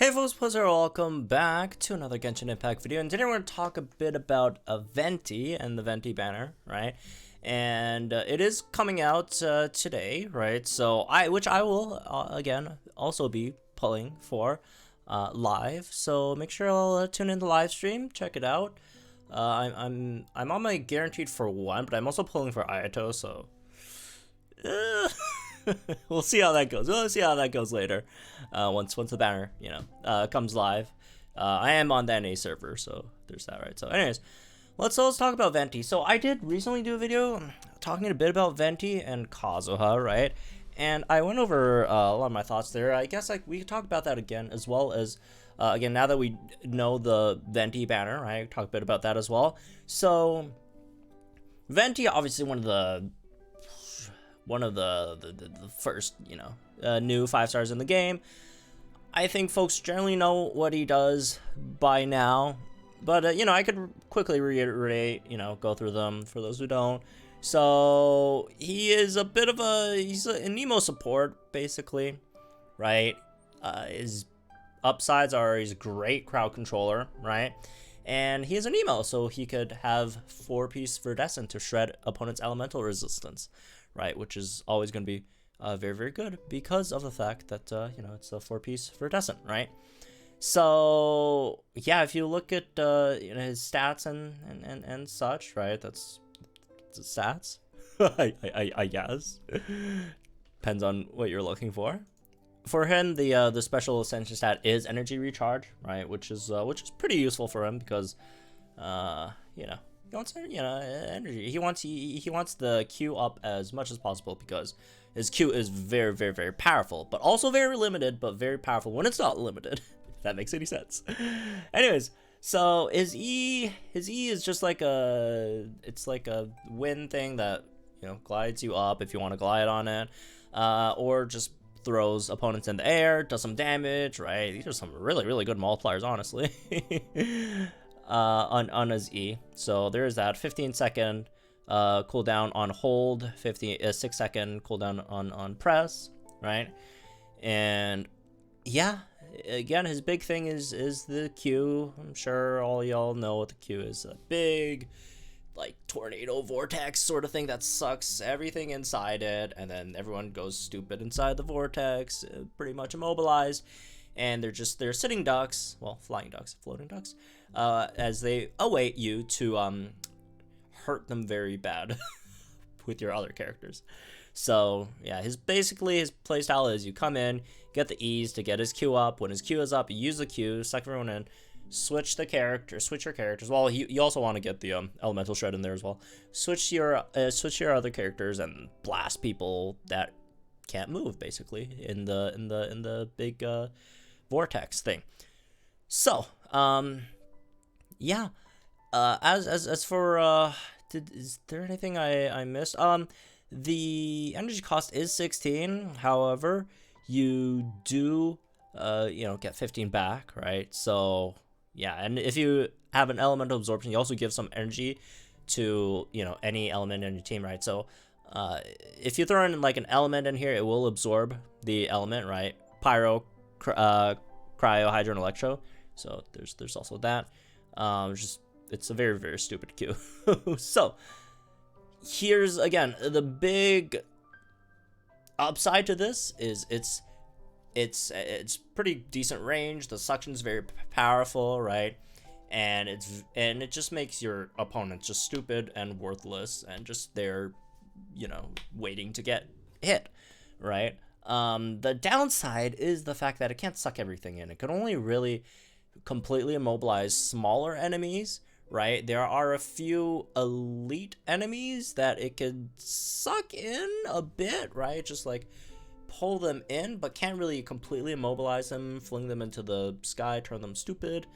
Hey folks, Poce here, welcome back to another Genshin Impact video, and today we're going to talk a bit about Venti and the Venti banner, right? And it is coming out today, right? So which I will again also be pulling for live. So make sure I'll tune in the live stream, check it out. I'm on my guaranteed for one, but I'm also pulling for Ayato, so. We'll see how that goes. We'll see how that goes later. Once the banner, comes live. I am on the NA server, so there's that, right? So, anyways, let's talk about Venti. So, I did recently do a video talking a bit about Venti and Kazuha, right? And I went over a lot of my thoughts there. I guess we could talk about that again, as well as again, now that we know the Venti banner, right? Talk a bit about that as well. So, Venti, obviously one of the first, new 5 stars in the game. I think folks generally know what he does by now, but I could quickly reiterate, go through them for those who don't. So he is a bit of he's an emo support, basically, right? His upsides are he's a great crowd controller, right? And he is an emo, so he could have 4-piece Verdescent to shred opponent's elemental resistance, right? Which is always going to be very, very good because of the fact that, it's a 4-piece Verdescent, right? So, yeah, if you look at his stats and such, right? That's stats, I guess. Depends on what you're looking for. For him, the special ascension stat is energy recharge, right? Which is pretty useful for him because, he wants energy. He wants the Q up as much as possible because his Q is very, very, very powerful, but also very limited, but very powerful when it's not limited. If that makes any sense. Anyways, so his E is just like a wind thing that glides you up if you want to glide on it, or just throws opponents in the air, does some damage, right? These are some really, really good multipliers, honestly. On his E. So there's that 15-second cooldown on hold, 6-second cooldown on press, right? And yeah, again, his big thing is the Q. I'm sure all y'all know what the Q is. A big like tornado vortex sort of thing that sucks everything inside it, and then everyone goes stupid inside the vortex, pretty much immobilized, and they're sitting ducks, well, flying ducks, floating ducks, as they await you to hurt them very bad with your other characters. So yeah, his playstyle is you come in, get the E's to get his Q up. When his Q is up, you use the Q, suck everyone in, switch your characters. Well, you also want to get the elemental shred in there as well. Switch your other characters and blast people that can't move, basically, in the big vortex thing. So yeah, as for is there anything I missed? The energy cost is 16. However, you do get 15 back, right? So yeah, and if you have an elemental absorption, you also give some energy to any element in your team, right? So if you throw in like an element in here, it will absorb the element, right? Pyro, cryo, hydro, and electro. So there's also that. It's a very, very stupid Q. So here's again the big upside to this is it's pretty decent range. The suction's very powerful, right? And it just makes your opponents just stupid and worthless and just they're waiting to get hit, right? The downside is the fact that it can't suck everything in. It can only really completely immobilize smaller enemies, right? There are a few elite enemies that it could suck in a bit, right? Just like pull them in, but can't really completely immobilize them, fling them into the sky, turn them stupid.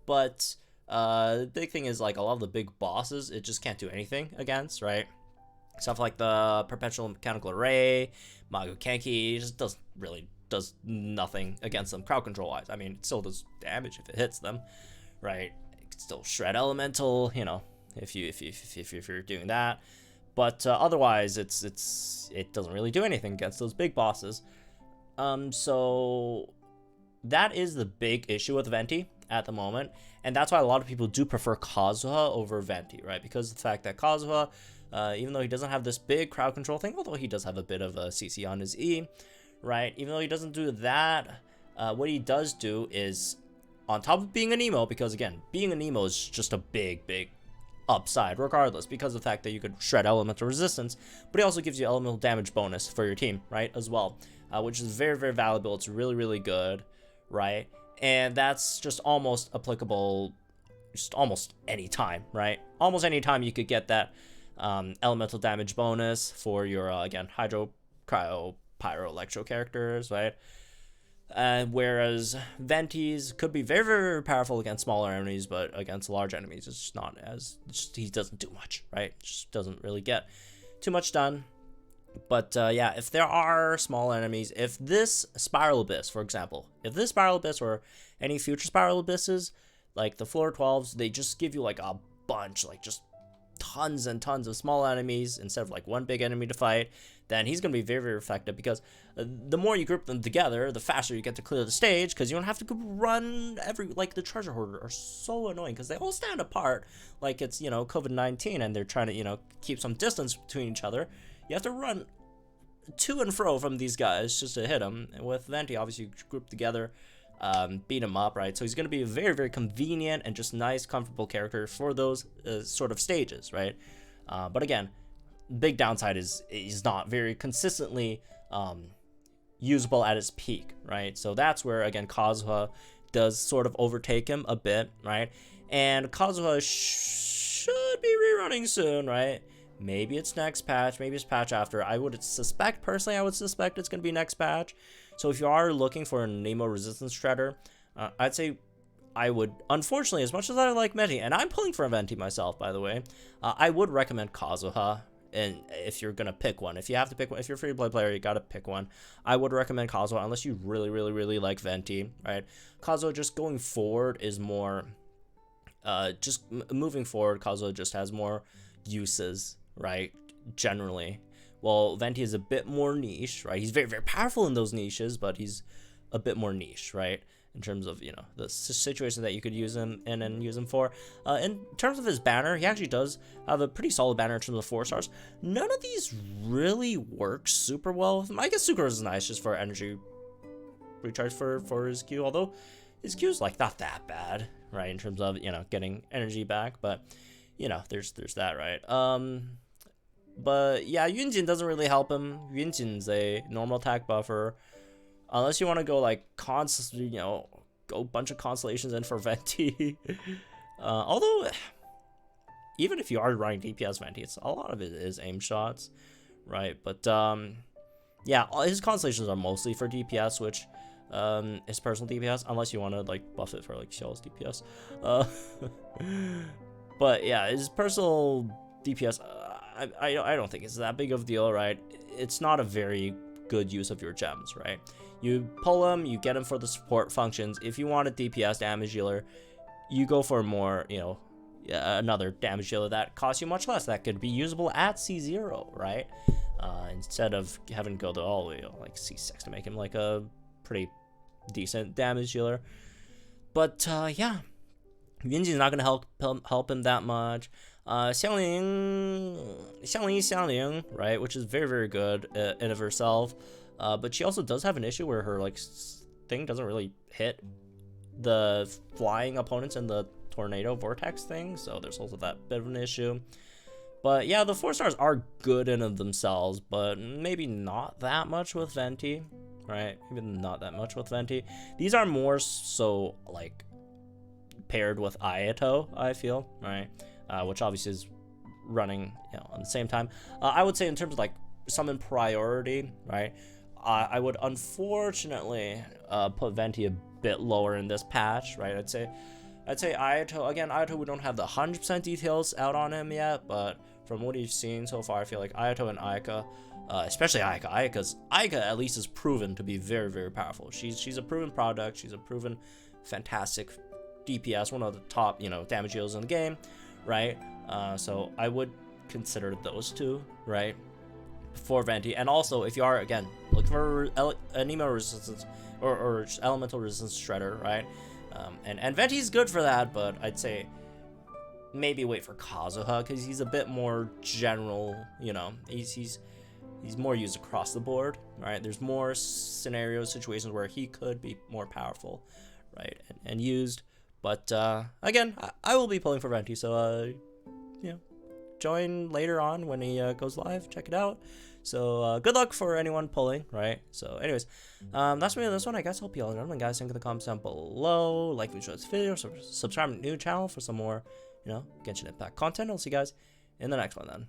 But the big thing is like a lot of the big bosses, it just can't do anything against, right? Stuff like the Perpetual Mechanical Array, Mago Kenki, just does nothing against them crowd control wise. I mean, it still does damage if it hits them, right? It can still shred elemental, if you're doing that. But otherwise, it doesn't really do anything against those big bosses. So that is the big issue with Venti at the moment, and that's why a lot of people do prefer Kazuha over Venti, right? Because of the fact that Kazuha, even though he doesn't have this big crowd control thing, although he does have a bit of a CC on his E, right? Even though he doesn't do that, what he does do is, on top of being an emo, because again, being an emo is just a big, big upside regardless, because of the fact that you could shred elemental resistance, but he also gives you elemental damage bonus for your team, right, as well, which is very, very valuable. It's really, really good, right? And that's just almost applicable just almost any time, right? Almost any time you could get that elemental damage bonus for your again, hydro, cryo, pyro, electro characters, right? Whereas Ventis could be very, very powerful against smaller enemies, but against large enemies, it's just not as, he doesn't do much, right? Just doesn't really get too much done. But yeah, if there are small enemies, if this Spiral Abyss, for example, if this Spiral Abyss or any future Spiral Abysses, like the floor 12s, they just give you like a bunch, like just tons and tons of small enemies instead of like one big enemy to fight, then he's going to be very, very effective, because the more you group them together, the faster you get to clear the stage, because you don't have to run like the treasure hoarder are so annoying, because they all stand apart like it's, you know, COVID-19, and they're trying to, you know, keep some distance between each other. You have to run to and fro from these guys just to hit them. And with Venti, obviously, you group together, beat him up, right? So he's going to be a very, very convenient and just nice, comfortable character for those sort of stages, right? But again, big downside is he's not very consistently usable at his peak, right? So that's where, again, Kazuha does sort of overtake him a bit, right? And Kazuha should be rerunning soon, right? Maybe it's next patch, maybe it's patch after. I would suspect, personally, I would suspect it's going to be next patch. So if you are looking for a Nemo resistance shredder, I'd say I would, unfortunately, as much as I like Venti, and I'm pulling for a Venti myself, by the way, I would recommend Kazuha. And if you're going to pick one, if you have to pick one, if you're a free-to-play player, you got to pick one. I would recommend Kazuha unless you really, really, really like Venti, right? Kazuha just going forward is more, just moving forward, Kazuha just has more uses, right? Generally. Well, Venti is a bit more niche, right? He's very, very powerful in those niches, but he's a bit more niche, right? In terms of, you know, the situation that you could use him in and use him for. In terms of his banner, he actually does have a pretty solid banner in terms of 4 stars. None of these really work super well with him. I guess Sucrose is nice just for energy recharge for his Q, although his Q is like not that bad, right? In terms of, you know, getting energy back, but you know, there's that, right? But yeah, Yunjin doesn't really help him. Yunjin's a normal attack buffer. Unless you want to go like you know, go a bunch of constellations in for Venti. Although, even if you are running DPS Venti, it's a lot of it is aim shots, right? But yeah, his constellations are mostly for DPS, which his personal DPS, unless you want to like buff it for like Shell's DPS. But yeah, his personal DPS, I don't think it's that big of a deal, right? It's not a very good use of your gems, right? You pull them, you get them for the support functions. If you want a DPS damage dealer, you go for more, you know, another damage dealer that costs you much less. That could be usable at C0, right? Instead of having to go to all the way like C6 to make him like a pretty decent damage dealer. But yeah, Yunji's not gonna help him that much. Xiangling, right, which is very, very good in of herself. But she also does have an issue where her like thing doesn't really hit the flying opponents in the tornado vortex thing, so there's also that bit of an issue. But yeah, the 4 stars are good in of themselves, but maybe not that much with Venti, right? Maybe not that much with Venti. These are more so like paired with Ayato, I feel, right? Which obviously is running, you know, on the same time. I would say in terms of like summon priority, right? I would unfortunately put Venti a bit lower in this patch, right? I'd say Ayato, again, Ayato, we don't have the 100% details out on him yet, but from what we've seen so far, I feel like Ayato and Ayaka, especially Ayaka, Ayaka at least is proven to be very, very powerful. She's a proven product. She's a proven fantastic DPS, one of the top, you know, damage dealers in the game, right? So I would consider those two, right, for Venti. And also, if you are, again, look for Anemo resistance or elemental resistance shredder, right? And Venti's good for that, but I'd say maybe wait for Kazuha because he's a bit more general. You know, he's more used across the board, right? There's more scenarios, situations where he could be more powerful, right? And used. But again, I will be pulling for Venti, so you know, join later on when he goes live. Check it out. So good luck for anyone pulling, right? So anyways, that's me on this one. I guess I'll be all done. Guys, think in the comments down below. Like if you enjoyed this video, subscribe to the new channel for some more, you know, Genshin Impact content. I'll see you guys in the next one then.